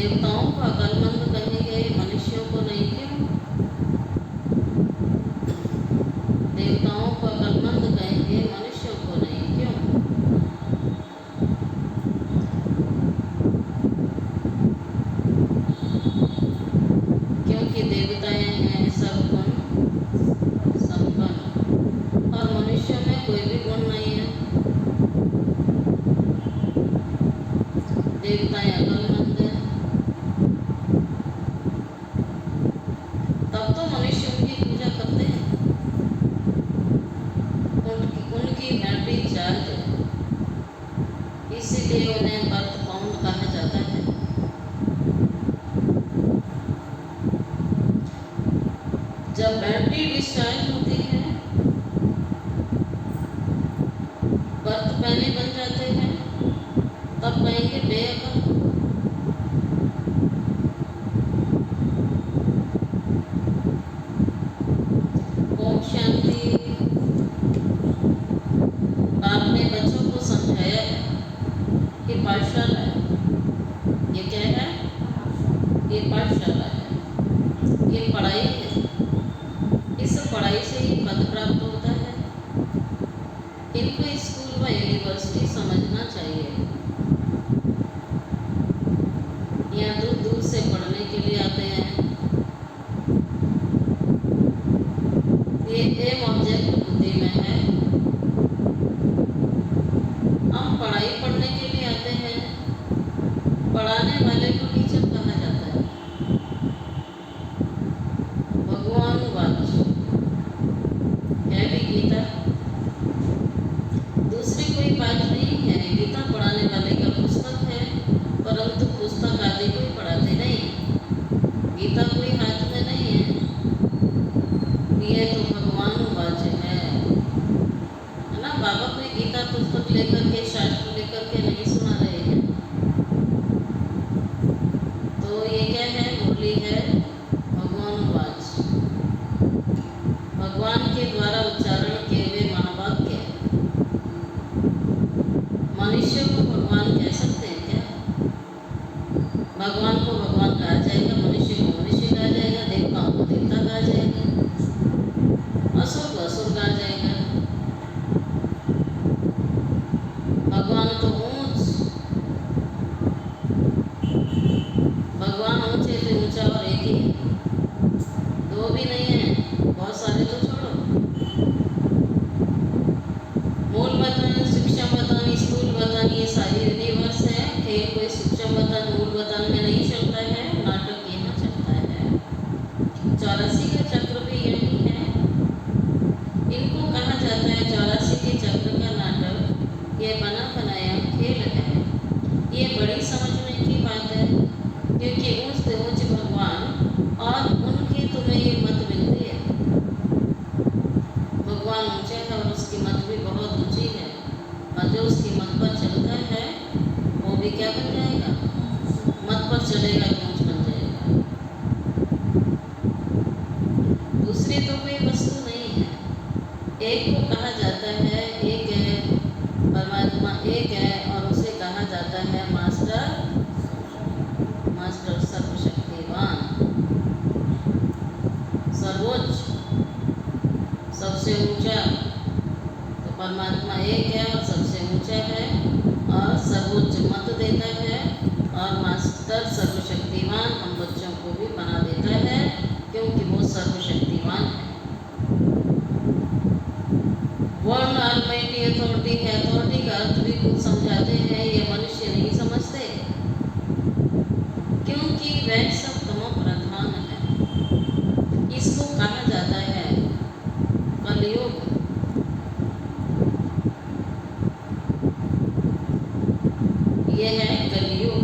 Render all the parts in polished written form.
देवताओं को अक्लमंद कहेंगे, मनुष्यों को नहीं क्यों? देवताओं को अक्लमंद कहेंगे, मनुष्यों को नहीं क्यों? क्योंकि देवताएं हैं सब गुण संपन्न और मनुष्यों में कोई भी गुण नहीं है। देवताएं अक्लमंद हैं, तब तो मनुष्य उनकी पूजा करते हैं। उनकी घंटी चार्ज है, इसीलिए उन्हें बर्थ पाउंड कहा जाता है। जब बैटरी डिस्चार्ज होती है, बर्थ पहले बन जाते हैं, तब कहेंगे बेअकल। ओम शांति। बाप ने बच्चों को समझाया है कि पाठशाला है, ये क्या है? ये पाठशाला है, ये पढ़ाई है। इस पढ़ाई से ही पद प्राप्त होता है। इनको स्कूल व यूनिवर्सिटी समझना चाहिए। यहाँ दूर दूर से पढ़ने के लिए आते हैं। ये एम ऑब्जेक्ट बुद्धि में है। हम पढ़ाई पढ़ने के लिए आते हैं। पढ़ाने वाले को टीचर कहा जाता है। भगवान वाच है भी गीता, दूसरी कोई बात नहीं है। गीता पढ़ाने वाले का पुस्तक है, परंतु पुस्तक आदि कोई पढ़ाते नहीं। गीता कोई हाथ में नहीं है, ये तो भगवान वाच है ना। बाबा कोई गीता पुस्तक लेकर के, शास्त्र लेकर के नहीं सुना रहे हैं। तो ये क्या है? मुरली है, भगवान वाच, भगवान के द्वारा उच्चारण किए हुए महावाक्य। मनुष्य को भगवान कह सकते हैं क्या? भगवान को भगवान कहा जाएगा, मनुष्य को मनुष्य कहा जाएगा, देवताओं को देवता कहा जाएगा, असुर को असुर कहा जाएगा। भगवान तो ऊंच, भगवान ऊंचे से ऊंचा और एक ही है, दो भी नहीं है, बहुत सारे तो छोड़ो। मूल वतन, सूक्ष्म वतन, स्थूल वतन, ये सारी यूनिवर्स है। खेल कोई सूक्ष्म वतन, मूल वतन में नहीं चलता है, नाटक यहाँ चलता है। 84 का चक्र भी यही है। इनको कहा जाता है 84 के चक्र का नाटक। ये बना बनाया खेल है। ये बड़ी समझने की बात है, क्योंकि ऊंच से ऊंच भगवान और उनकी तुम्हें ये मत मिलती है। भगवान ऊंचे है और उसकी मत भी बहुत ऊंची है, और जो उसकी मत पर चलता है वो भी क्या बन जाएगा? मत पर चलेगा, ऊंच बन जाएगा। दूसरी तो कोई वस्तु नहीं है। एक को कहा जाता है, एक है परमात्मा, एक है, और उसे कहा जाता है मास्टर। मास्टर सर्वशक्तिवान, सर्वोच्च, सबसे ऊंचा। तो परमात्मा एक है और सबसे ऊंचा है और सर्वोच्च मत देता है। और मास्टर सर्वशक्तिवान हम बच्चों को भी बना देता है, क्योंकि वो सर्वशक्तिवान है। वर्ल्ड ऑलमाइटी अथॉरिटी है। अथॉरिटी का अर्थ भी खुद समझाते हैं, ये मनुष्य नहीं समझते, क्योंकि वह सब तमो प्रधान है। इसको कहा जाता है कलयुग। ये है कलयुग।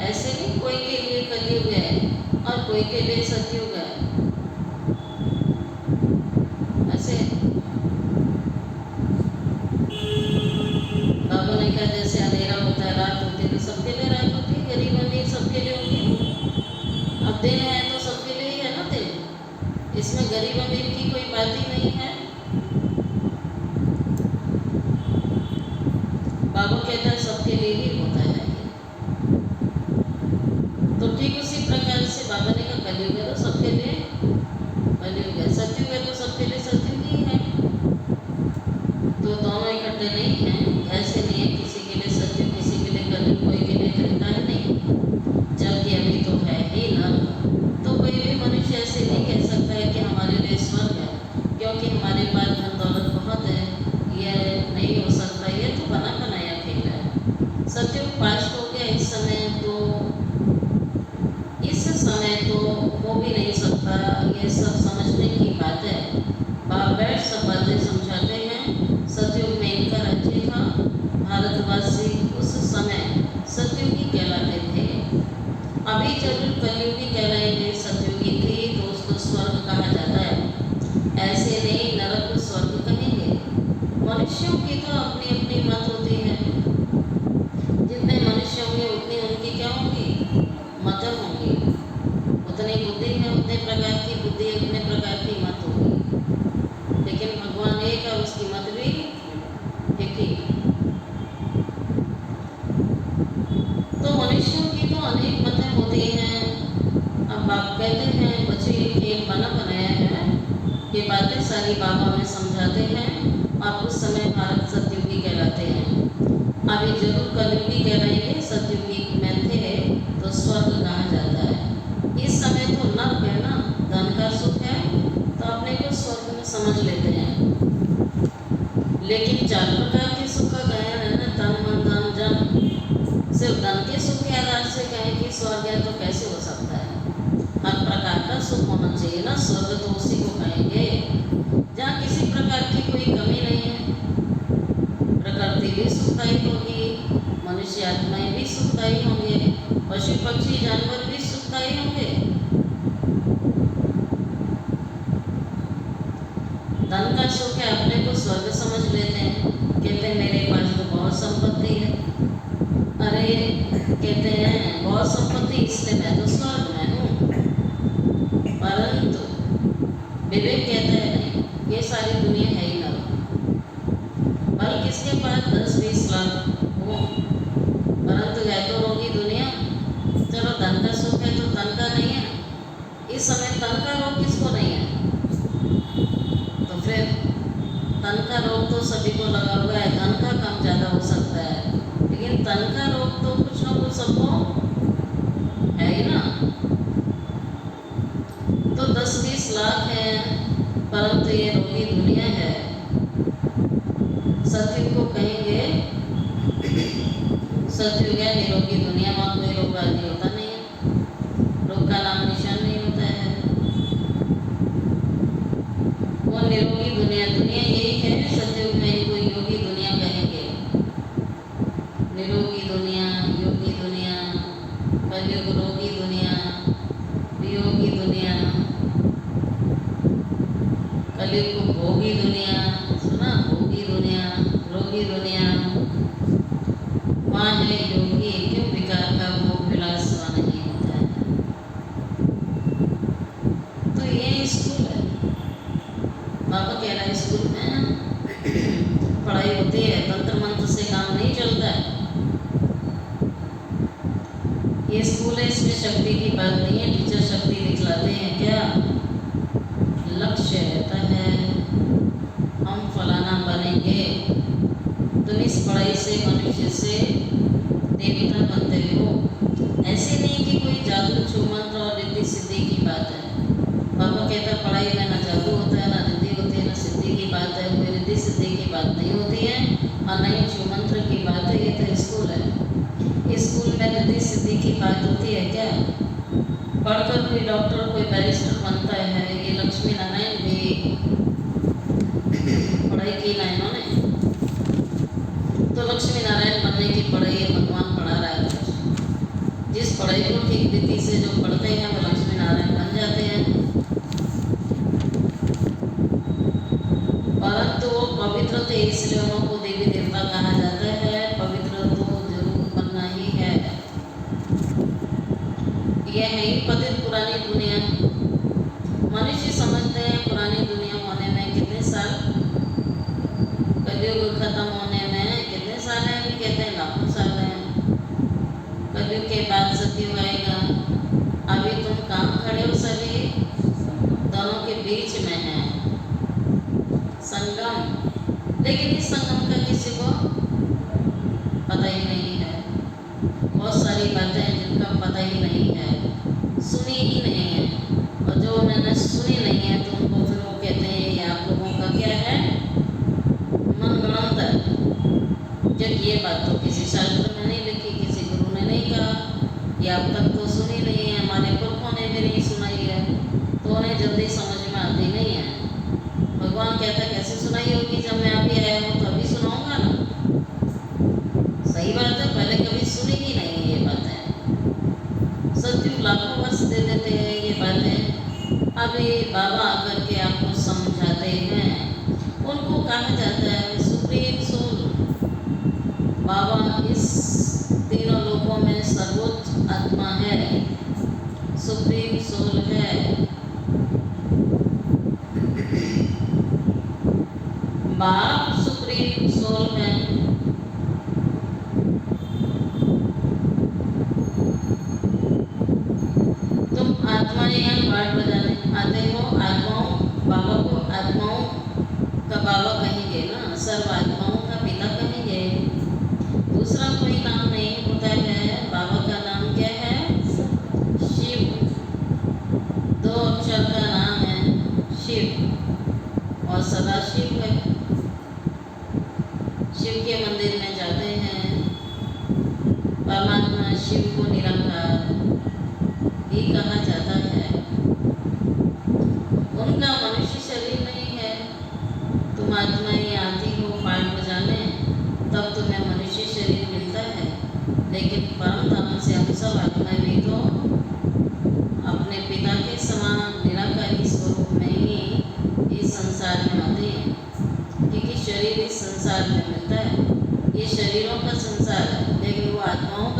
ऐसे नहीं कोई के लिए कलयुग है और कोई के लिए सतयुग है, ऐसे। बाबा ने कहा जैसे अंधेरा होता है, रात होती है, तो सबके लिए रात होती है, गरीब अमीर सबके लिए होगी। अब दिन है तो सबके लिए ही है ना दिन, इसमें गरीब अमीर की कोई बात ही नहीं है। बाबा कहता है सबके लिए ही होता है। तो ठीक उसी प्रकार से बाबा ने कहा कलयुग है तो सबके लिए कलयुग है, सतयुग है तो सबके लिए सतयुग ही है। तो दोनों इकट्ठे नहीं हैं, ऐसे नहीं है किसी के लिए सतयुग किसी के लिए कलयुग, कोई के लिए त्रेता है नहीं, जबकि अभी तो है ही नर्क। तो कोई भी मनुष्य ऐसे नहीं कह सकता है कि हमारे लिए स्वर्ग है क्योंकि हमारे पास धन दौलत बहुत है, यह नहीं हो सकता, ये तो बना बनाया खेल है। सतयुग पास्ट हो गया, इस समय तो हो भी नहीं सकता, ये सब समझने की बात है। बाप बैठ सब बातें समझाते हैं। सतयुग में इनका राज्य था, भारतवासी उस समय सतयुगी कहलाते थे, अभी जरूर कलयुगी कहलाएंगे। सतयुगी थी तो उसको स्वर्ग कहा जाता है, ऐसे नहीं नरक स्वर्ग कहेंगे। मनुष्यों की तो अपनी अपनी मत होती है, जितने मनुष्य होंगे उतनी उनकी क्या होंगी, मत होंगी, उतनी बुद्धि है, उतने प्रकार की बुद्धि, उतने प्रकार की मत होगी। लेकिन भगवान एक है, उसकी मत भी एक ही। तो मनुष्यों की तो अनेक मतें होती हैं। अब बाप कहते हैं बच्चे खेल बना बनाया है, ये बातें सारी बाबा में समझाते हैं। अब उस समय भारत सतयुगी कहलाते हैं, अभी जरूर कलयुगी कहलाएंगे। सतयुगी में थे तो स्वर्ग कहा जाता है। इस समय तो नर्क है ना, धन का सुख है तो अपने को स्वर्ग में समझ लेते हैं। लेकिन 4 प्रकार के सुख का गायन है ना, तन मन धन जन। सिर्फ धन के सुख के आधार से कहें कि स्वर्ग है तो कैसे हो सकता है। हर प्रकार का सुख होना चाहिए ना, स्वर्ग तो उसी को कहेंगे जहाँ किसी प्रकार की कोई कमी नहीं है। प्रकृति भी सुखदायी होगी, मनुष्य आत्माएं भी सुखदायी होंगे, पशु पक्षी जानवर भी सुखदायी होंगे। धन का सुख है, अपने को स्वर्ग समझ लेते हैं, कहते हैं मेरे पास तो बहुत संपत्ति है। अरे कहते हैं बहुत संपत्ति इसलिए मैं तो स्वर्ग में हूँ, परंतु विवेक कहता है नहीं, ये सारी दुनिया है ही नरक। बल किसके पास 10-20 लाख हो, परंतु है तो रोगी दुनिया। चलो धन का सुख है तो धन का नहीं है, इस समय धन का रोग किसको नहीं है, तो फिर धन का रोग तो सभी को लगा हुआ है। धन का कम ज़्यादा हो सकता है, लेकिन धन का रोग तो कुछ ना कुछ सबको है ही ना। तो 10-20 लाख है, परंतु ये रोगी दुनिया है। सतयुग को कहेंगे सतयुग है निरोगी दुनिया, वहाँ कोई रोग आदि होता नहीं है, रोग का नाम निशान नहीं होता है। वो निरोगी दुनिया, दुनिया यही है। सतयुग में इनको योगी दुनिया कहेंगे, निरोगी दुनिया, योगी दुनिया, कलयुग रोगी दुनिया, वियोगी दुनिया, कलयुग को भोगी दुनिया, सुना भोगी दुनिया, रोगी दुनिया। वहाँ है योगी, क्यों विकार का भोग विलास वहाँ नहीं होता है। तो ये स्कूल है, बाबा कह रहा है स्कूल में पढ़ाई होती है, तंत्र मंत्र से काम नहीं चलता है। ये स्कूल है, इसमें शक्ति की बात नहीं है, टीचर शक्ति दिखलाते हैं क्या, लक्ष्य रहता है हम फलाना बनेंगे। तुम इस पढ़ाई से मनुष्य से देवता बनते हो, ऐसे नहीं कि कोई जादू छू मंत्र और रिद्धि सिद्धि की बात है। बाबा कहता पढ़ाई में ना जादू होता है, ना रिद्धि होती है, ना सिद्धि की बात है, कोई रिद्धि सिद्धि की बात नहीं होती है और न ही छू मंत्र की बात है। ये तो स्कूल है, स्कूल में रिद्धि सिद्धि की बात होती है क्या। पढ़कर कोई डॉक्टर कोई बैरिस्टर बनता है, ये लक्ष्मी नारायण भी पढ़ाई की ना इन्होंने, तो लक्ष्मी नारायण बनने की पढ़ाई भगवान पढ़ा रहा है। जिस पढ़ाई को ठीक विधि से जो पढ़ते हैं वो लक्ष्मी नारायण बन जाते हैं, परंतु वो पवित्र थे इसलिए उनको देवी देवता कहा जाता है। पवित्र तो जरूर बनना ही है। यह है ही पतित पुरानी दुनिया। मनुष्य समझते हैं पुरानी दुनिया होने में कितने साल, कलयुग खत्म होने में कितने साल हैं, भी कहते हैं लाखों साल हैं। कलयुग के बाद सतयुग आएगा, ये अब तक तो सुनी नहीं है, हमारे पुरखों ने भी नहीं सुनाई है, तो उन्हें जल्दी समझ में आती नहीं है। भगवान कहता कैसे सुनाई होगी, जब मैं अभी आया हूँ तो अभी सुनाऊंगा ना। सही बात है, पहले कभी सुनी ही नहीं ये बातें। सत्युग लाखों वर्ष दे देते हैं ये बातें, अभी बाबा आकर के आपको समझाते हैं। उनको कहा जाता है सुप्रीम सोल। बाबा इस तीनों लोकों में सर्वोच्च आत्मा है, सुप्रीम सोल है। बाप सुप्रीम सोल है। तुम आत्माएं यहाँ पाठ बजाने आते हो, आत्माओं बाबा को आत्माओं का बाबा कहेंगे ना, सर्व आत्माओं का पिता कहेंगे। दूसरा कोई नाम नहीं होता है। बाबा का नाम क्या है? शिव। 2 अक्षर का नाम है शिव, और सदाशिव है। शिव के मंदिर में जाते हैं, परमात्मा शिव को निरंकार भी कहा जाता है। उनका मनुष्य शरीर नहीं है। तुम आत्माएं आती हो पाठ बजाने, तब तुम्हें मनुष्य शरीर मिलता है, लेकिन परम धाम से हम सब आत्माएं भी तो अपने पिता के समान निराकारी स्वरूप में ही इस संसार में आते हैं, क्योंकि शरीर इस संसार में मिलता है। ये शरीरों का संसार है, लेकिन वो आत्माओं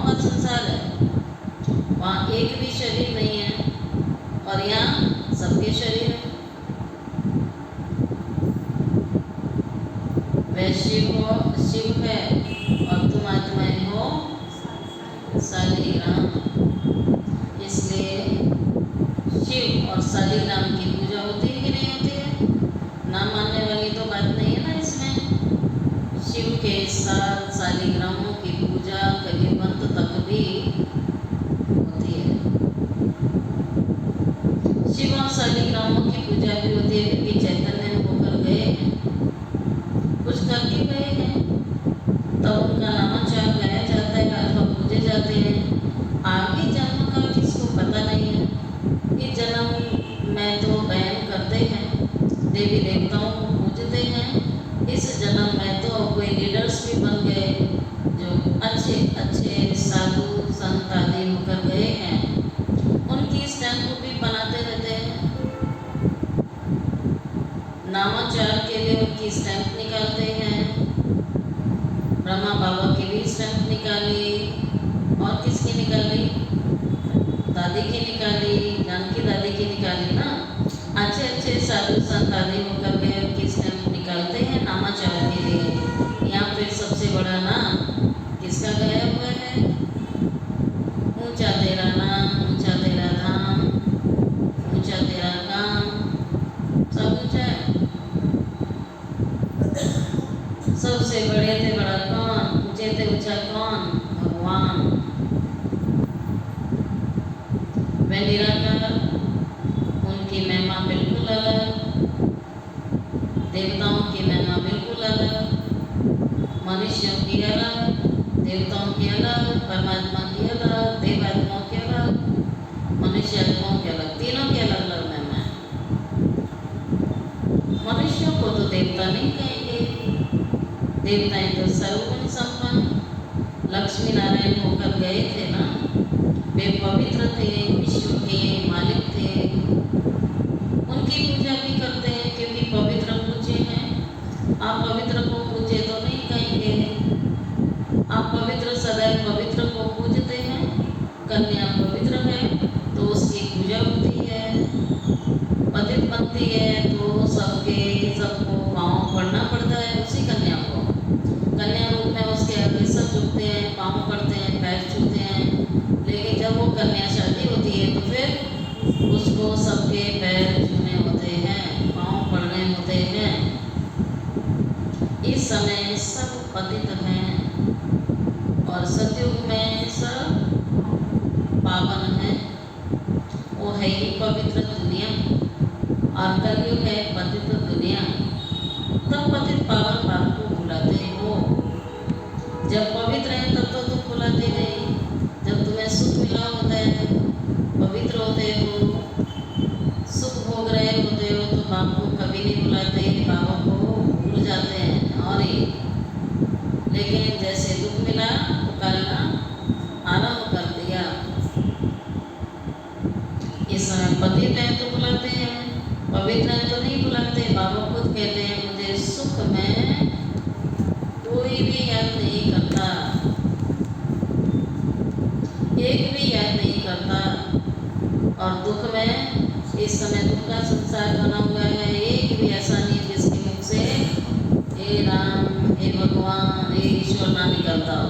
का संसार है। वहाँ एक भी शरीर नहीं है, और यहाँ सबके शरीर है। वह शिव है, और तुम आत्माएं हो शालिग्राम। इसलिए शिव और शालिग्राम की पूजा होती है कि नहीं होती है? ना मानने वाली तो बात नहीं है ना इसमें। शिव के साथ शालिग्रामों की पूजा कलियुग तक भी होती है। शिव और शालिग्रामों की पूजा भी होती है, क्योंकि चैतन्य होकर गए हैं, कुछ करके गए हैं, तब उनका नामाचार गाया जाता है अथवा पूजे जाते हैं। आगे जन्म का किसको पता नहीं है। इस जन्म में तो बयान करते हैं, देवी देवताओं को पूजते हैं। इस जन्म में तो कोई लीडर्स भी बन गए, जो अच्छे साधु संत आदि होकर गए हैं। उनकी स्टैम्प भी बनाते रहते हैं, नामाचार के लिए उनकी स्टैम्प निकालते हैं। ब्रह्मा बाबा की भी स्टैम्प निकाली, और किसकी निकाली? दादी की निकाली, जानकी दादी की निकाली ना। अच्छे साधु संत आदि होकर के उनकी स्टैम्प निकालते हैं नामाचार के लिए। यहाँ पे सबसे बड़ा नाम किसका गया हुआ है? ऊंचा तेरा नाम, ऊंचा तेरा धाम, ऊंचा तेरा काम, सब ऊंचा है। सबसे बड़े थे बड़ा कौन? ऊंचे थे ऊंचा कौन? भगवान। वे निराकार, उनकी महिमा बिल्कुल अलग, देवताओं की महिमा बिल्कुल अलग, मनुष्यों की अलग, देवताओं की अलग, परमात्मा की अलग, देवात्माओं की अलग, मनुष्य आत्माओं के अलग, तीनों के अलग अलग महिमा है। मनुष्यों को तो देवता नहीं कहेंगे, देवताएं तो सर्वगुण संपन्न लक्ष्मी नारायण होकर गए थे ना। वे पवित्र थे, विश्व के मालिक थे। उनकी पूजा भी करते हैं, क्योंकि पवित्र पूजे हैं। आप पवित्र को पूजे तो नहीं कहेंगे, आप पवित्र सदैव पवित्र को पूजते हैं। कन्या पवित्र है तो उसकी पूजा होती है, पतित बनती है तो सबको पाँव पड़ना पड़ता है उसी कन्या को। कन्या रूप में उसके आगे सब झुकते हैं, पाँव पड़ते हैं, पैर छूते हैं। लेकिन जब वो कन्या शादी होती है तो फिर उसको सबके पैर छूने होते हैं, पाँव पड़ने होते हैं। इस समय सब पतित हैं, और सतयुग में सब पावन है। वो है ही पवित्र दुनिया, और कलयुग है पतित दुनिया। तब पतित पावन बाप को बुलाते हो। जब पवित्र हैं तब तो तुम बुलाते नहीं। जब तुम्हें से मिला होता है, पवित्र होते हो, सुख भोग रहे होते हो, तो बाप को कभी नहीं बुलाते, बाबा को भूल जाते हैं। और ये लेकिन जैसे दुख मिला पुकारना आरंभ कर दिया। इस समय पतित है तो बुलाते हैं, पवित्र है तो नहीं बुलाते। बाबा खुद कहते हैं मुझे सुख में कोई भी याद नहीं करता, एक भी याद नहीं करता। और दुख में इस समय दुख का संसार बना हुआ है, एक भी ऐसा नहीं जिसके मुख से हे राम, हे भगवान, हे ईश्वर ना निकलता हो।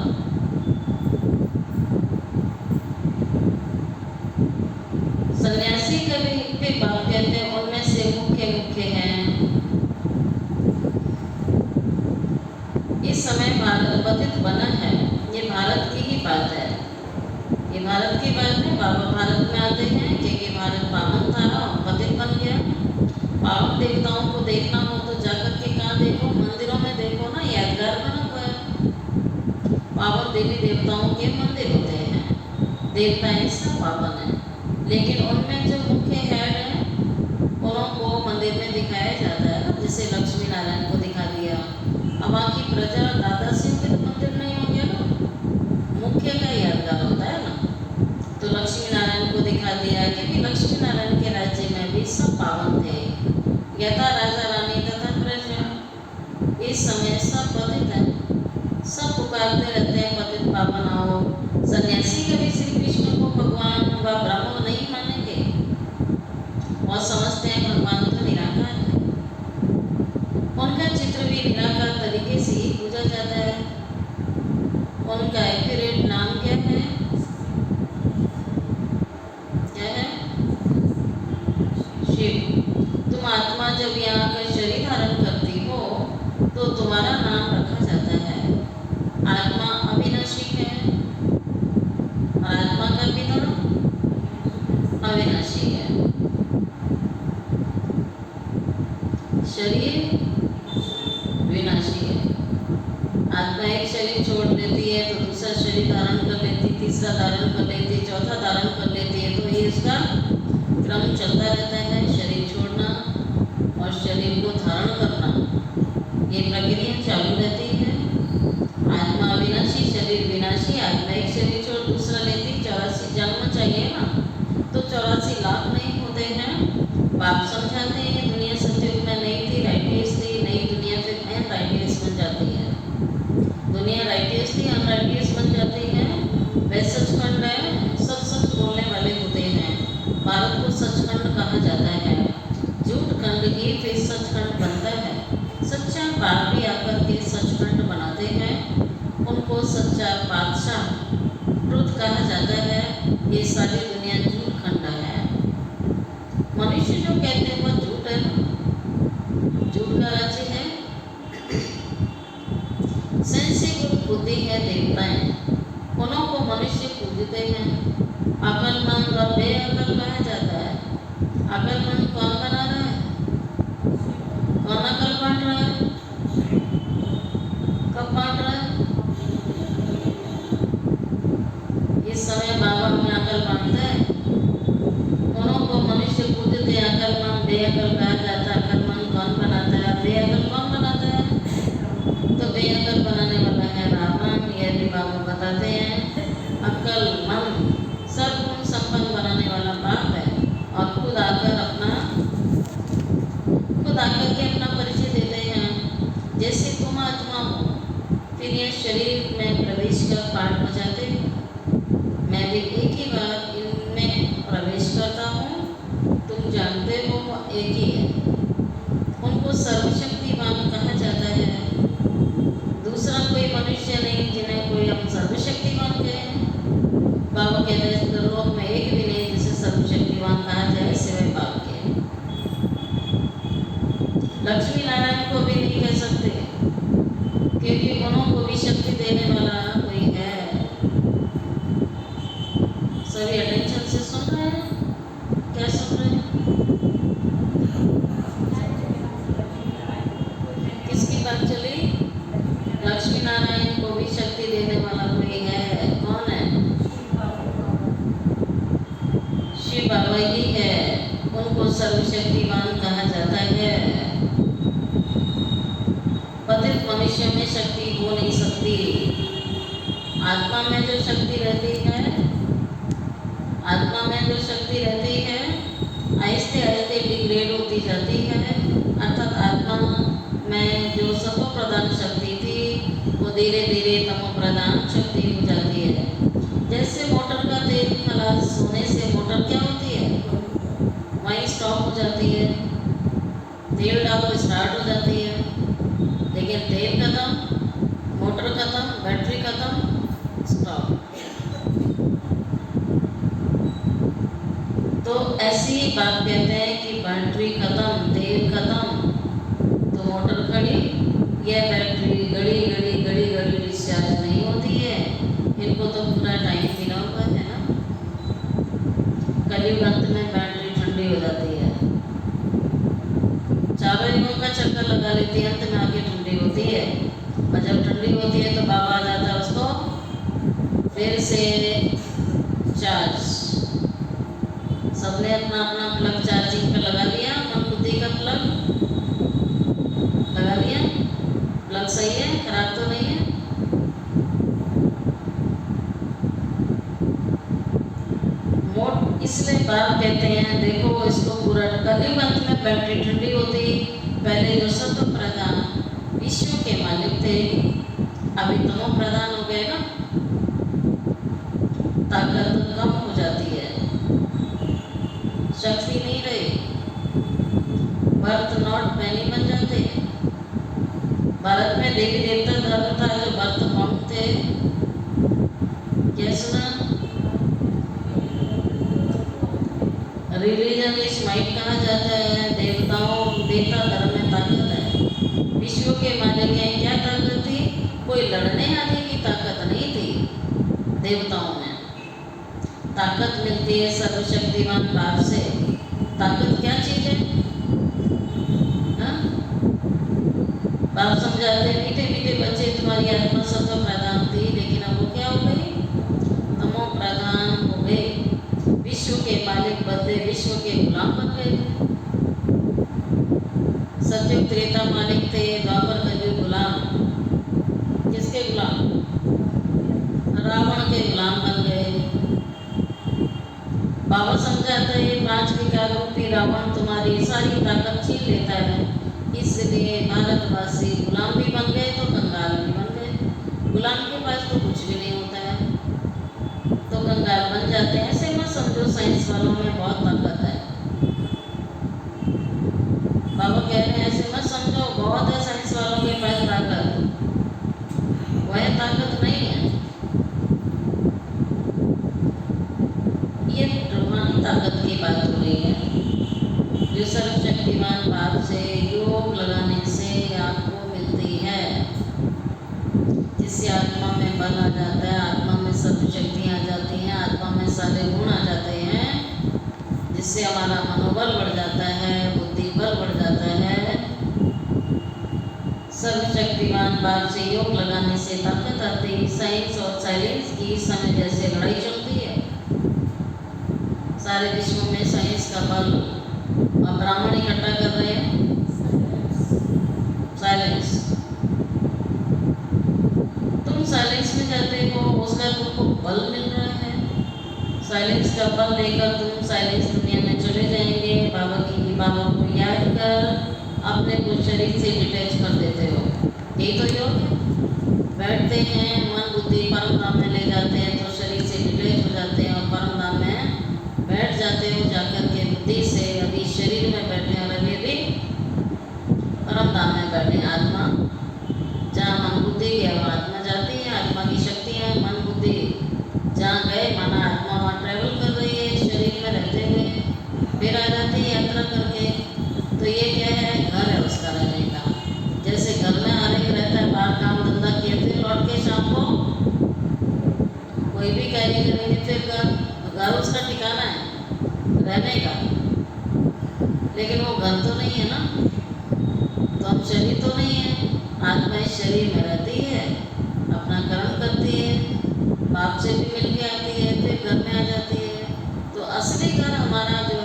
सन्यासी कभी पे बात कहते हैं उनमें से मुख्य मुख्य हैं। इस समय भारत पतित बना है, ये भारत की ही बात है, ये भारत की बात है। बाबा भारत में आते हैं क्योंकि भारत पावन था और पतित बन गया। पावन देवताओं को देखना हो तो जाकर के कहाँ देखो, मंदिरों में देखो ना, यादगार बना हुआ है। पावन देवी देवताओं के मंदिर होते हैं, देवताएं सब पावन है, लेकिन उनमें जो मुख्य हेड है उनको मंदिर में दिखाया जाता है। जैसे लक्ष्मी नारायण को दिखा दिया, अब बाकी प्रजा दादा सिंह के मंदिर नहीं हो गया ना, मुख्य का यादगार होता है ना, तो लक्ष्मी नारायण को दिखा दिया। क्योंकि लक्ष्मी नारायण के राज्य में भी सब पावन थे, यथा राजा रानी तथा प्रजा। इस समय सब पतित है, सब पुकारते रहते हैं पतित पावन आओ। सन्यासी कभी श्री कृष्ण को भगवान व ब्रह्म नहीं मानेंगे और समझते हैं भगवान तो निराकार है। उनका चित्र भी निराकार तरीके से ही पूजा जाता है। उनका एक्यूरेट नाम क्या है? क्या है? शिव। तुम आत्मा जब यहाँ का शरीर धारण करती हो तो तुम्हारा नाम रखा जाता है। आत्मा अविनाशी है और आत्मा का पिता अविनाशी है। शरीर विनाशी है। आत्मा एक शरीर छोड़ देती है तो दूसरा शरीर धारण कर लेती, तीसरा धारण कर लेती, चौथा धारण कर लेती है, तो ये इसका क्रम चलता रहता है। शरीर छोड़ना और शरीर को धारण करना, ये प्रक्रिया चालू रहती है। आत्मा अविनाशी, शरीर विनाशी। आत्मा एक शरीर छोड़ दूसरा लेती, 84 जन्म चाहिए ना, तो 84 लाख नहीं होते हैं। बाप समझाते हैं दुनिया सतयुग में नहीं थी, राइटियस थी, नई दुनिया फिर अनराइटियस बन जाती है। दुनिया राइटियस थी, अनराइटियस बन जाती है। वह सचखंड है, सब सच बोलने वाले होते हैं। भारत को सचखंड कहा जाता है। झूठ खंड ही फिर सचखंड बनता है। सच्चा बाप भी आकर के सचखंड बनाते हैं, उनको सच्चा बादशाह ट्रुथ कहा जाता है। ये सारी दुनिया झूठ खंड है। मनुष्य जो कहते हैं वो झूठ है, झूठ का राज्य है। सेंसिबल बुद्धि है देवताएं, उन्हों को मनुष्य पूजते हैं। अकलमंद और बेअकल कहा जाता है। अकलमंद कौन बना रहा है? कौन अकल बांट रहा है? कब बांट रहा है? इस समय बाबा में अकल बांटता है। उन्हों को मनुष्य पूजते हैं। अकलमंद बेअकल कहा जाता है। अकलमंद कौन बनाता है? बेअकल कौन बनाता है? तो बेअकल बनाने वाला है रावण। यह भी बाबा बताते हैं। अकलमंद सर्वगुण संपन्न बनाने वाला बाप है और खुद आकर के अपना परिचय देते हैं। जैसे तुम आत्मा हो, फिर यह शरीर में प्रवेश कर पाठ बजाते हो। मैं भी एक ही बार इनमें प्रवेश करता हूँ, तुम जानते हो वो एक ही है। उनको सर्वशक्तिवान कहा जाता है। दूसरा कोई मनुष्य नहीं जिन्हें कोई हम सर्वशक्तिवान कहें। बाबा कहते हैं लोक में एक भी नहीं जिसे सर्वशक्तिवान कहा जाए सिवाय बाप के। लक्ष्मी नारायण को भी नहीं कह सकते क्योंकि उन्होंने को भी शक्ति देने वाला कोई है। सभी अटेंशन से सुन रहे हैं? क्या सुन रहे हैं? उपयोगी है उनको सर्वशक्तिवान कहा जाता है। पतित मनुष्य में शक्ति हो नहीं सकती। आत्मा में जो शक्ति रहती है, आत्मा में जो शक्ति रहती है आहिस्ते आहिस्ते डिग्रेड होती जाती है, अर्थात आत्मा में जो सत्व प्रधान शक्ति थी वो धीरे धीरे तमो प्रधान शक्ति हो जाती है। जैसे मोटर का तेल खलास होने से मोटर क्या होती है, वहीं स्टॉप हो जाती है। तेल डालो स्टार्ट हो जाती है, लेकिन तेल खत्म, मोटर खत्म, बैटरी खत्म, स्टॉप। तो ऐसी बात कहते हैं कि बैटरी खत्म, तेल खत्म तो मोटर खड़ी। यह बैटरी घड़ी घड़ी घड़ी घड़ी डिस्चार्ज नहीं होती है, इनको तो पूरा टाइम मिला हुआ है ना। कलयुग अंत में बैटरी ठंडी हो जाती है, चारों युगों का चक्कर लगा लेती है, अंत में आके ठंडी होती है। और जब ठंडी होती है तो बाबा आ जाता है उसको फिर से चार्ज। सबने अपना अपना प्लग चार्जिंग पे लगा लिया, मन बुद्धि का प्लग लगा लिया। प्लग सही है, खराब तो नहीं है। मोट इसलिए बात कहते हैं, देखो इसको पूरा कलयुग अंत में बैटरी ठंडी होती। पहले जो सत्व प्रधान विश्व के मालिक थे अभी तमो प्रधान हो गए ना, ताकत कम हो जाती है, शक्ति नहीं रही, बर्थ नॉट पैनी बन जाते। भारत में देवी देवता धर्म था जो बर्थ माउंट थे, क्या सुना? रिलीजन इज माइट कहा जाता है। देवता धर्म में ताकत है, विश्व के मालिक हैं। क्या ताकत थी? कोई लड़ने आने की ताकत नहीं थी। देवताओं में ताकत मिलती है सर्वशक्तिमान बाप से। ताकत क्या चीज है? बाप समझाते हैं, मीठे मीठे बच्चे तुम्हारी आत्मा सत्व प्रधान थी, लेकिन अब वो क्या हो गई? तमो प्रधान हो गई। विश्व के मालिक बदले विश्व के गुलाम बन गए। सत्युग त्रेता मालिक थे, द्वापर कलयुग गुलाम। किसके गुलाम? रावण के गुलाम बन गए। बाबा समझाते हैं, 5 विकार रूपी रावण तुम्हारी सारी ताकत छीन लेता है, इसलिए भारतवासी गुलाम भी बन गए तो कंगाल भी बन गए। गुलाम के पास तो कुछ भी नहीं होता है तो कंगाल बन जाते हैं। ऐसे मत समझो साइंस वालों में बहुत ताकत है। बाबा कह रहे हैं ऐसे मत समझो बहुत है साइंस वालों के पास ताकत, वह ताकत नहीं है। ये रूहानी ताकत की बात हो रही है जो सर्वशक्तिमान बाप से योग लगाने से आपको मिलती है, जिससे आत्मा में बल आ जाता है, आत्मा में सर्वशक्तियाँ आ जाती हैं, आत्मा में सारे गुण आ जाते हैं, जिससे हमारा मनोबल बढ़ जाता है, बुद्धि बल बढ़ जाता है। सर्वशक्तिमान बाप से योग लगाने से ताकत आती है। साइंस और साइलेंस की इस समय जैसे लड़ाई चलती है सारे विश्व में, साइंस का बल और ब्राह्मण इकट्ठा कर रहे हैं साइलेंस। तुम साइलेंस में जाते हो, उसका तुमको बल मिल रहा है। साइलेंस का बल लेकर तुम साइलेंस दुनिया में चले जाएंगे। बाबा को याद कर अपने को शरीर से डिटैच कर देते हो। यही तो योग है। बैठते हैं, मन बुद्धि परम धाम में ले जाते हैं तो शरीर से डिटैच हो जाते हैं और परम धाम में बैठ जाते हो जाकर के बुद्धि से। अभी शरीर में बैठे और अभी भी परम धाम में बैठे। आत्मा जहाँ मन बुद्धि गया वहाँ आत्मा जाती है। आत्मा की शक्ति है, मन बुद्धि जहाँ गए माना आत्मा वहाँ ट्रैवल कर रही है शरीर में रहते हुए, फिर आ जाती है यात्रा करके। तो ये क्या है? घर है उसका रहने का। जैसे घर में हर एक रहता है, बाहर काम धंधा किए थे, लौट के शाम को कोई भी कार्य करेंगे, फिर घर उसका ठिकाना है रहने का, लेकिन वो घर तो नहीं है ना। तो हम शरीर तो नहीं है, आत्मा इस शरीर में रहती है, अपना कर्म करती है, बाप से भी मिल के आती है, फिर घर में आ जाती है। तो असली घर हमारा जो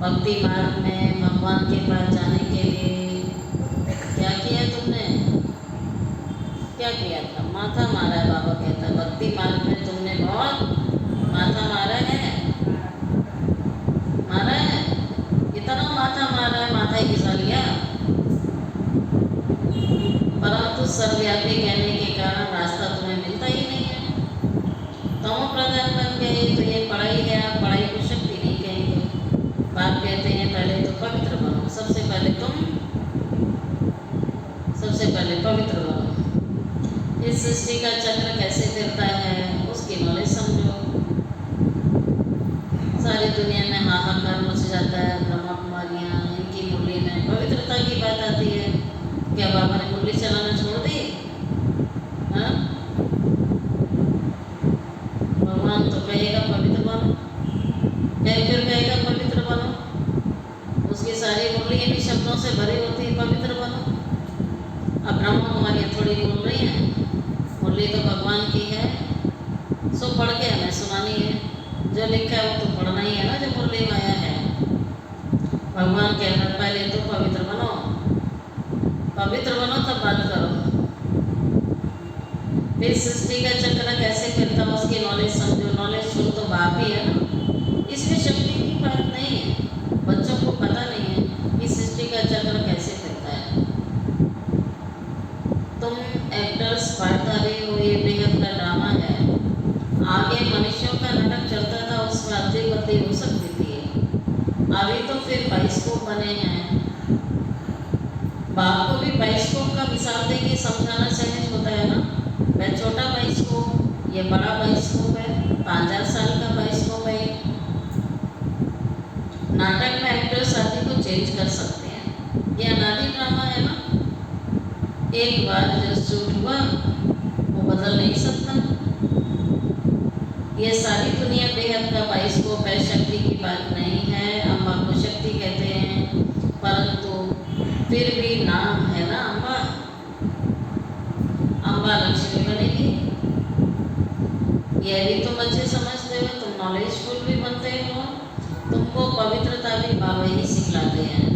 भक्ति मार्ग में भगवान के पास जाने के लिए क्या किया तुमने? क्या किया था? माथा मारा है। बाबा कहता है भक्ति मार्ग में तुमने बहुत माथा मारा है। मारा है, इतना माथा मारा है, माथा ही घिसा लिया। परंतु सर्वव्यापी कहने के कारण रास्ता तुम्हें मिलता ही नहीं है। तमो प्रधान बन गए तो ये पढ़ाई है, आप पढ़ाई को शक्ति नहीं कहेंगे। बाप कहते हैं पहले तो पवित्र बनो। सबसे पहले पवित्र बनो। इस सृष्टि का चक्र कैसे फिरता है उसकी नॉलेज समझो। सारी दुनिया में हाहाकार मच जाता है, ब्रह्मा कुमारियाँ, इनकी मुरली में पवित्रता की बात आती है। क्या बाबा ने मुरली चलाना छोड़ दी? हाँ, भगवान तो कहेगा पवित्र बनो, फिर कहेगा पवित्र बनो। उसकी सारी मुरलियाँ भी शब्दों से भरी होती है, पवित्र बनो। अब ब्रह्मा कुमारियाँ थोड़ी बोल रही हैं, मुरली तो भगवान की है, सो पढ़ के हमें सुनानी है। जो लिखा है वो तो पढ़ना ही है ना, जो मुरली में आया है। भगवान कह रहे पहले तो पवित्र बनो, पवित्र बनो तब बात करो। फिर सृष्टि का चक्र कैसे फिरता है उसकी नॉलेज समझो। नॉलेज शुरू तो बाप ही है ना, इसमें शक्ति की बात नहीं है। बच्चों को पता नहीं है कि सृष्टि का चक्र कैसे फिरता है। तुम एक्टर्स पाठधारी हो, ये बेहद का ड्रामा है। आगे मनुष्यों का नाटक चलता था, उसमें अति गति हो सकती थी। अभी तो फिर बाइस्कोप बने हैं। बाप को भी बाइस्कोप का मिसाल देके समझाना सहज होता है ना। वह छोटा बाइस्कोप, ये बड़ा बाइस्कोप है, 5000 साल का बाइस्कोप है। नाटक में एक्टर्स आदि को चेंज कर सकते हैं, ये अनादि ड्रामा है ना। एक बार जो शूट हुआ वो बदल नहीं सकता। ये सारी दुनिया बेहद का बाइस्कोप है, शक्ति की बात नहीं है। अम्बा को शक्ति कहते हैं, परंतु फिर भी नाम है ना अम्बा। अम्बा लक्ष्मी बनेगी, यह भी तुम अच्छे समझते हो, तुम नॉलेजफुल भी बनते हो। तुमको पवित्रता भी बाबा ही सिखलाते हैं।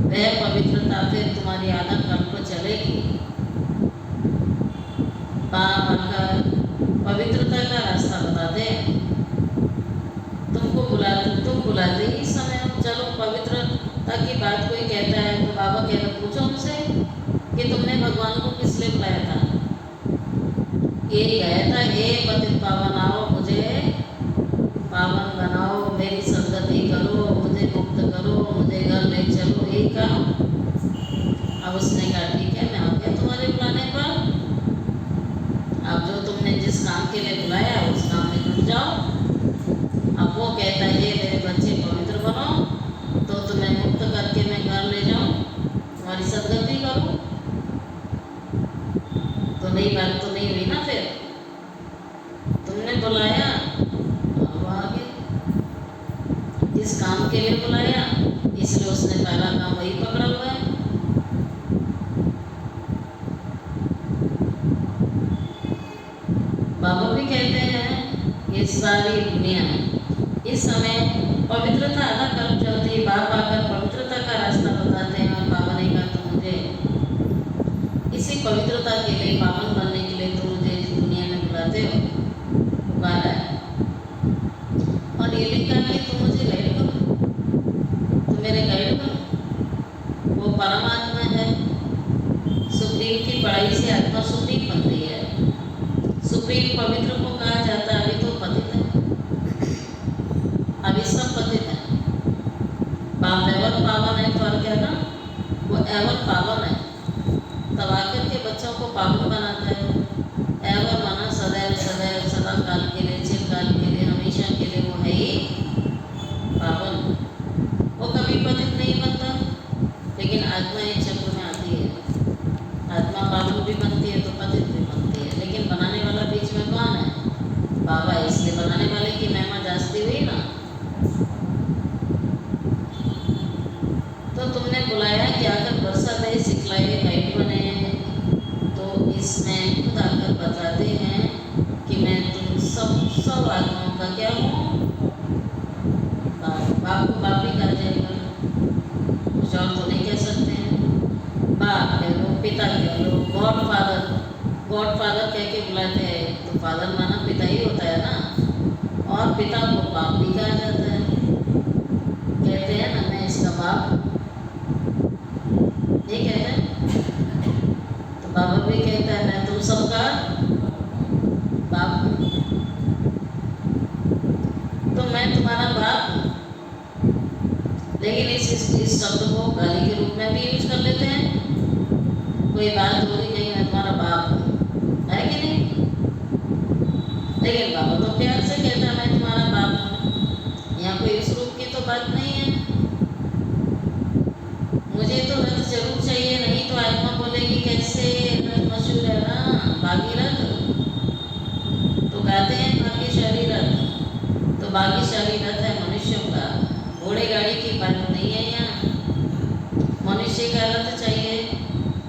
वह पवित्रता फिर तुम्हारी आधा कल्प चलेगी। बाप आकर पवित्रता का रास्ता बताते हैं। तुम बुलाते ही समय चलो पवित्रता की बात कोई कहता है तो बाबा कहते पूछो उनसे कि तुमने भगवान को किस लिए बुलाया था। ये कहता हे पतित पावन आओ, मुझे पावन बनाओ, मेरी सदगति करो, मुझे मुक्त करो, मुझे घर ले चलो, यही कहा। अब उसने कहा ठीक है, मैं आ गया तुम्हारे बुलाने पर। अब जो तुमने जिस काम के लिए बुलाया उस काम में जुट जाओ। अब वो कहता है मेरे बच्चे पवित्र बनो, तो तुम्हें मुक्त करके मैं घर ले जाऊं, तुम्हारी सदगति करूं। तो नई बात तो नहीं हुई ना। फिर तुमने बुलाया, अब आगे जिस काम के लिए बुलाया, इसलिए उसने पहला काम वही पकड़ा हुआ है। बाबा भी कहते हैं ये सारी दुनिया इस समय पवित्रता आधा कल्प चलती है। बाप आकर पवित्रता का रास्ता बताते हैं और बाबा ने कहा तो मुझे इसी पवित्रता के लिए, पावन बनने के लिए तो मुझे इस दुनिया में बुलाते हो, पुकारा है। और ये लिखा कि तुम मुझे गाइड करो, तुम मेरे गाइड करो। वो परमात्मा है। सुप्रीम की पढ़ाई से आत्मा सुप्रीम बनती है। सुप्रीम पवित्र को कहा जाता है। अभी तो पतित है, अभी सब पतित है। बाप एवं पावन है, फर्क है ना, वो एवं पावन है। तब आकर के बच्चों को पावन बनाता है। एवं माना सदैव सदैव, सदा काल के लिए, चिरकाल के लिए, हमेशा के लिए वो है ही पावन। वो कभी पतित नहीं बनता, लेकिन आत्मा एक चक्र में आती है। आत्मा पावन भी बनती है तो पतित भी बनती है, लेकिन बनाने वाला बीच में कौन है? बाबा। इसलिए बनाने वाले की महिमा जास्ती हुई ना। तो तुमने बुलाया कि आकर वर्षा दे, सिखलाए, गाइड बने, तो इसमें खुद आकर बताते हैं कि मैं तुम सब आत्माओं का क्या हूँ? बाप को बाप ही कहा जाएगा। कुछ और तो नहीं कह सकते हैं। बाप कह लो, पिता कह लो, गॉड फादर, गॉड फादर कह के बुलाते हैं तो फादर माना पिता ही होता है ना, और पिता को बाप भी कहा जाता है। कहते हैं ना मैं इसका बाप, ये कहते हैं। तो बाबा भी कहता है मैं तुम सबका बाप हूँ, तो मैं तुम्हारा बाप हूँ। लेकिन इस शब्द को गाली के रूप में भी यूज कर लेते हैं। कोई बात हो रही नहीं, मैं तुम्हारा बाप हूँ, है कि नहीं? लेकिन बाबा तो प्यार से कहता है मैं तुम्हारा बाप हूँ। यहाँ कोई इस रूप की तो बात नहीं है। मुझे तो रथ जरूर चाहिए, नहीं तो आत्मा बोलेगी कैसे, रथ मशहूर है ना, भागीरथ। तो गाते हैं भाग्यशाली रथ, तो भाग्यशाली रथ है मनुष्यों का, घोड़े गाड़ी की बात नहीं है यहाँ। मनुष्य का रथ चाहिए,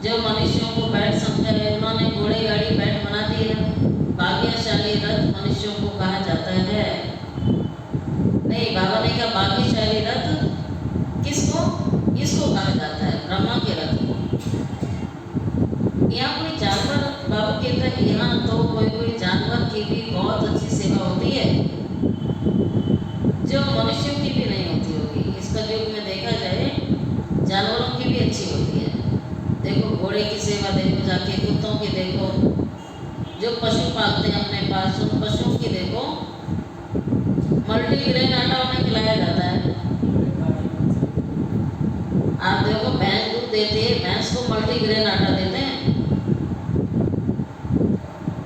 जो मनुष्यों को बैठ समझा है, उन्होंने घोड़े गाड़ी बैठ बना दी है। भाग्यशाली रथ मनुष्यों को कहा जाता है। नहीं, बाबा ने कहा भाग्यशाली रथ किसको, इसको कहा जाता है, ब्रह्मा के रथ को। यहाँ कोई जानवर, बाबू कहता है यहाँ तो कोई जानवर की भी बहुत अच्छी सेवा होती है, जो मनुष्यों की भी नहीं होती होगी। इसका युग में देखा जाए जानवरों की भी अच्छी होती है। देखो घोड़े की सेवा देखो जाके, कुत्तों की देखो, जो पशु पालते हैं अपने पास, उन पशुओं की देखो, मल्टीग्रेन आटा उन्हें खिलाया जाता है। आप देखो भैंस दूध देती है, भैंस को मल्टीग्रेन आटा देते हैं।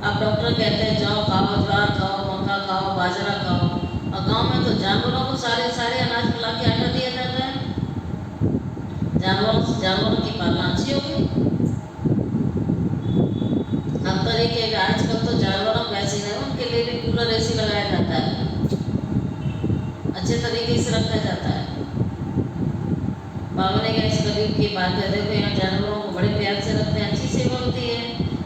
अब डॉक्टर कहते हैं जाओ खाओ, ज्वार खाओ, मक्का खाओ, बाजरा खाओ, और गांव में तो जानवरों को सारे सारे अनाज मिला के आटा दिया जाता है। जानवरों की पालना अच्छी होगी। हर तरीके का आजकल तो जानवरों को ऐसे नहीं, उनके लिए भी कूलर ऐसी लगाया जाता है, अच्छे तरीके से रखा जाता है। बाबा ने कहा इस कलयुग की बात है, देखो यहाँ जानवरों को बड़े प्यार से रखते हैं, अच्छी सेवा होती है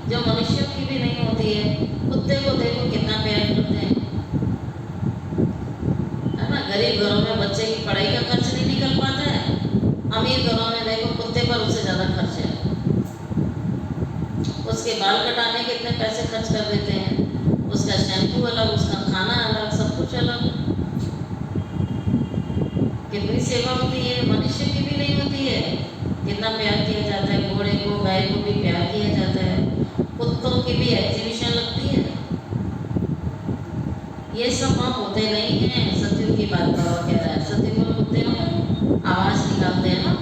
जो मनुष्यों की भी नहीं होती है। कुत्ते को देखो कितना प्यार करते हैं, है ना। गरीब घरों में बच्चे की पढ़ाई का खर्च नहीं निकल पाता है, अमीर घरों में देखो कुत्ते पर उससे ज़्यादा खर्च है। उसके बाल कटाने के इतने पैसे खर्च कर देते हैं, उसका शैम्पू अलग, उसका खाना अलग, सब कुछ अलग। कितनी सेवा होती है, मनुष्य की भी नहीं होती है। कितना प्यार किया जाता है, घोड़े को गाय को भी प्यार किया जाता है, कुत्तों की भी एग्जीबिशन लगती है। ये सब वहाँ होते नहीं हैं। सत्युग की बात बाबा कह रहा है, सत्युग में कुत्ते होंगे आवाज़ निकालते हैं ना,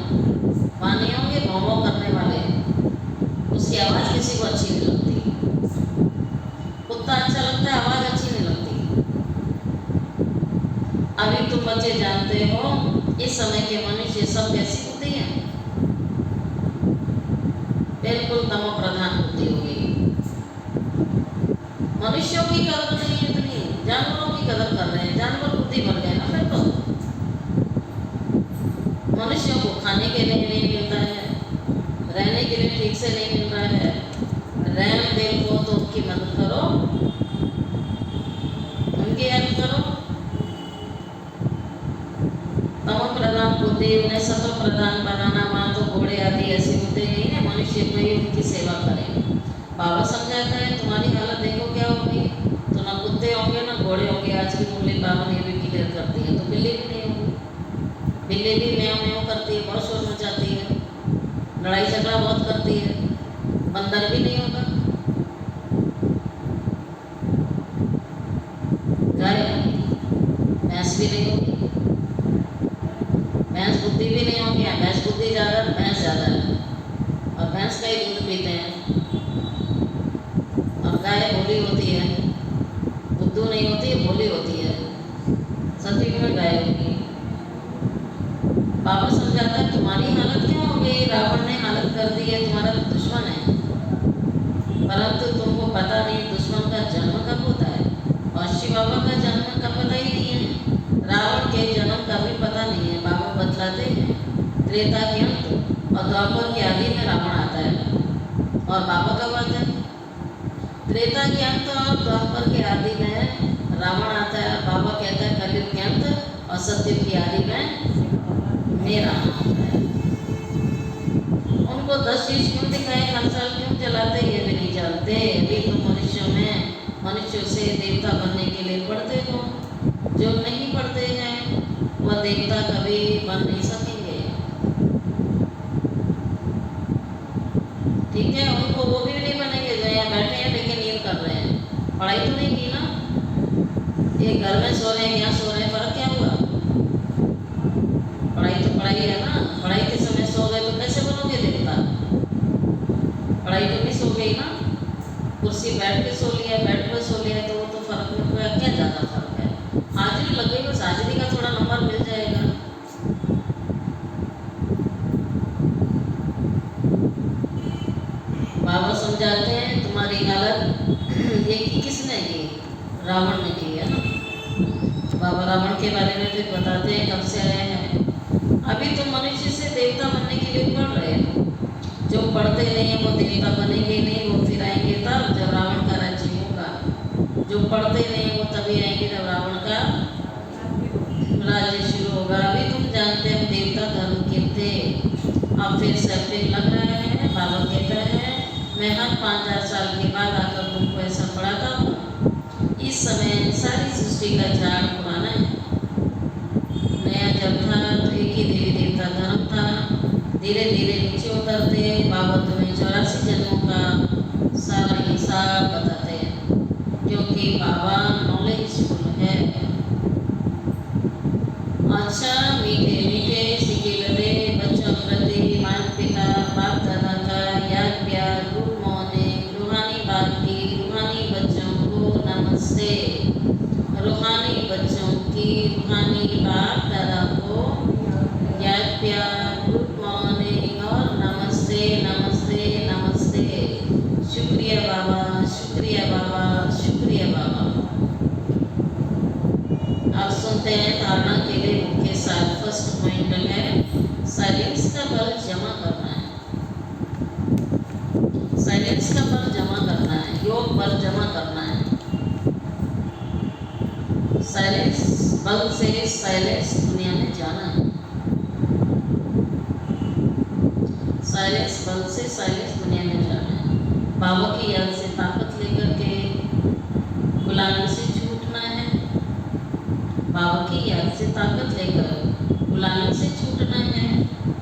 वहाँ नहीं होंगे भौं भौं करने वाले, उसकी आवाज़ किसी को अच्छी नहीं लगती। कुत्ता अच्छा लगता है, आवाज़ अच्छी नहीं लगती। अभी तुम बच्चे जानते हो इस समय के मनुष्य सब कैसी बुद्धि है, बिल्कुल तमो प्रधान बुद्धि हो गई। मनुष्यों की कदर नहीं है इतनी, जानवरों की कदर कर रहे हैं। जानवर बुद्धि बढ़ गए ना फिर तो। मनुष्यों को खाने के लिए नहीं मिलता है, रहने के लिए ठीक से नहीं मिल रहा है। रहम दिल को तो उनकी मदद करो, उनकी हेल्प करो। तमो प्रधान बुद्धि, उन्हें सतो प्रधान बनाना, वहाँ तो घोड़े आदि ऐसे होते नहीं है, मनुष्य को ही उनकी सेवा करें। बाबा समझाता है तुम्हारी हालत देखो क्या होगी, तो ना कुत्ते होंगे ना घोड़े होंगे। आज की मुरली बाबा ने भी क्लियर कर दी है, तो बिल्ली भी नहीं होगी। बिल्ली भी म्याऊं म्याऊं करती है, बहुत शोर मचाती है, लड़ाई झगड़ा बहुत करती है। बंदर भी नहीं होगा, गाय भैंस भी नहीं होगी, भैंस बुद्धि भी नहीं होगी। भैंस बुद्धि ज़्यादा, भैंस ज़्यादा है, और भैंस का ही दूध पीते हैं। और गाय भोली होती है, बुद्धू नहीं होती है, भोली होती है। सत्युग में गाय होगी। बाबा समझाता है तुम्हारी हालत क्या हो गई, रावण ने हालत कर दी है, तुम्हारा दुश्मन है, परंतु तुमको पता नहीं दुश्मन का जन्म कब होता है, और शिव बाबा का जन्म का पता ही नहीं है, रावण के जन्म का भी पता नहीं है। बाबा बतलाते हैं त्रेता के अंत और द्वापर के आदि में रावण आता है, और बाबा कब आते हैं? त्रेता के अंत और द्वापर के आदि में रावण आता है। बाबा कहता है कलयुग के अंत और सत्युग की आदि में मेरा आता है। से देवता बनने के लिए पढ़ते हो। जो नहीं पढ़ते हैं वह देवता कभी बन नहीं सकेंगे। ठीक है, उनको वो भी नहीं बनेंगे जो यहाँ बैठे हैं लेकिन नींद कर रहे हैं। पढ़ाई तो नहीं की ना, ये घर में सो रहे हैं, यहाँ सो रहे हैं, फर्क क्या हुआ? पढ़ाई तो पढ़ाई है ना। पढ़ाई के समय सो गए तो कैसे बनोगे देवता? पढ़ाई तो नहीं सो गई ना, कुर्सी बैठ के सो लिया, बेड पर सो लिया, तो वो तो फर्क में कोई क्या ज़्यादा फर्क है? हाजिरी लग गई, बस हाजिरी का थोड़ा नंबर मिल जाएगा। बाबा समझाते हैं तुम्हारी हालत ये की किसने की? रावण ने की है ना। बाबा रावण के बारे में फिर बताते हैं कब से आए हैं। अभी तो मनुष्य से देवता बनने के लिए पढ़ रहे हैं। जो पढ़ते नहीं है वो देवता बनेंगे नहीं, वो फिर आएंगे तब जब रावण का राज्य होगा। जो पढ़ते नहीं वो तभी आएंगे जब रावण का राज्य शुरू होगा। अभी तुम जानते हो देवता धर्म के थे, अब फिर सर्टिफिकेट लग रहे हैं। बाबा कहते हैं मैं हर 5,000 साल के बाद आकर तुमको ऐसा पढ़ाता हूँ। इस समय सारी सृष्टि का झाड़ पुराना है, नया जब था तो एक ही देवी देवता धर्म था। धीरे धीरे नीचे उतरते बाबा तुम्हें 84 जन्मों का सारा हिसाब बताते हैं, क्योंकि बाबा नॉलेजफुल है। अच्छा मीठे मीठे सिकिलरे बच्चों प्रति माता पिता बाप दादा का याद प्यार, गुड मॉर्निंग, रूहानी बात की रूहानी बच्चों को नमस्ते। रूहानी बच्चों की रूहानी बाप दादा को याद प्यार, गुड मॉर्निंग और नमस्ते नमस्ते नमस्ते। शुक्रिया बाबा, शुक्रिया बाबा, शुक्रिया बाबा। आप सुनते हैं धारणा के लिए मुख्य साथ फर्स्ट पॉइंट है साइलेंस का बल जमा करना है। साइलेंस का बल जमा करना है, योग बल जमा करना है। साइलेंस बल से साइलेंस दुनिया में जाना है। साइलेंस बल से साइलेंस दुनिया में जाना है। बाबा की याद से ताकत लेकर के गुलामी से छूटना है। बाबा की याद से ताकत लेकर गुलामी से छूटना है,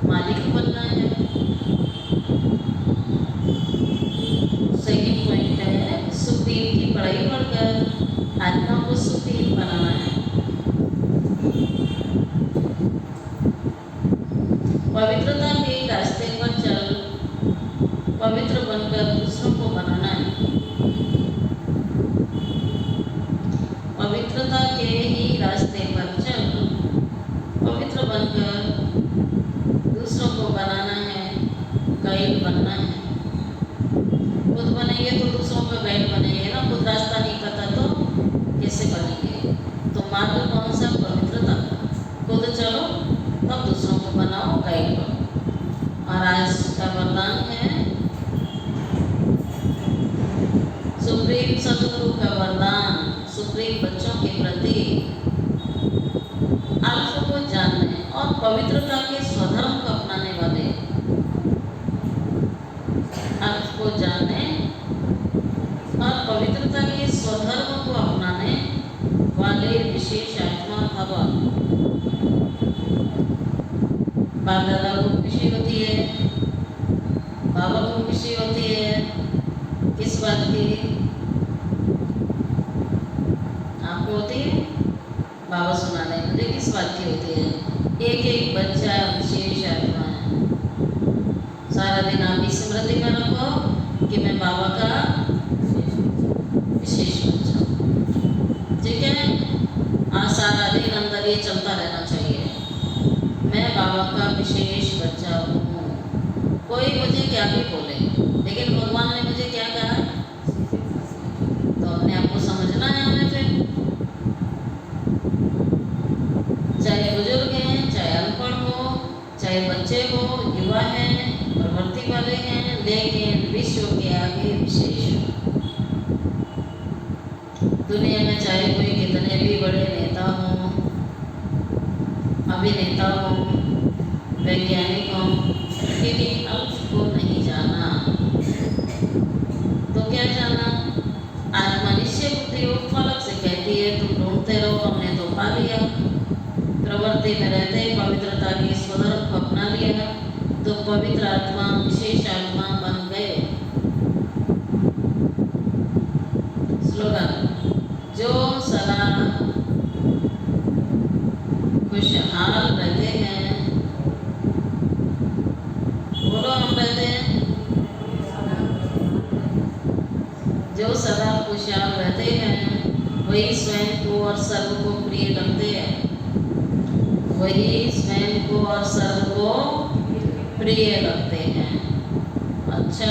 मालिक बनना है। सेकंड पॉइंट है सुप्रीम की पढ़ाई पढ़कर आत्मा को सुप्रीम बनाना है। पवित्रता के रास्ते पर चल, पवित्र बनकर दूसरों को बनाना है। पवित्रता के ही रास्ते पर चल, पवित्र बनकर दूसरों को बनाना है, गाइड बनना है। खुद बनेंगे तो दूसरों का गाइड बनेंगे ना, खुद रास्ता नहीं पता तो कैसे बनेंगे? तो मार्ग कौन सा? पवित्रता। खुद चलो तब दूसरों को बनाओ, गाइड करो। और आज का वरदान है सुप्रीम सदगुरु का वरदान, सुप्रीम बच्चों के प्रति अल्फ को जानने और पवित्रता के स्वधर्म को अपनाने वाले, अल्फ को जानने और पवित्रता के स्वधर्म को अपनाने वाले विशेष आत्मा भव। बाप दादा को खुशी होती है, बाबा को खुशी होती है, किस बात की? आपको होती है? बाबा सुनाने मुझे किस बात की होती है? एक एक बच्चा विशेष आत्मा है। सारा दिन आप इस स्मृति में रखो कि मैं बाबा का विशेष बच्चा हूँ। ठीक है, आज सारा दिन अंदर ये चलता रहना चाहिए, मैं बाबा का विशेष बच्चा हूँ। कोई मुझे क्या भी बोले, लेकिन भगवान ने मुझे क्या कहा तो अपने आप को समझना है हमें। फिर चाहे बुजुर्ग हैं, चाहे अनपढ़ हो, चाहे बच्चे हो, युवा हैं, प्रवृत्ति वाले हैं, लेकिन विश्व के आगे विशेष हो। दुनिया में चाहे कोई कितने भी बड़े नेता हों, अभिनेता हों, वैज्ञानिक हों, लेकिन अल्फ को नहीं जाना। तो क्या जाना? आज मनुष्य बुद्धि लिया, प्रवृत्ति में रहते पवित्रता के स्वधर्म को अपना लिया, तो पवित्र आत्मा विशेष आत्मा बन गए। स्लोगन, जो सदा खुशहाल रहते हैं, बोलो हम रहते हैं, जो सदा खुशहाल रहते हैं वही स्वयं को और सर्व को प्रिय लगते हैं, वही स्वयं को और सर्व को प्रिय लगते हैं। अच्छा,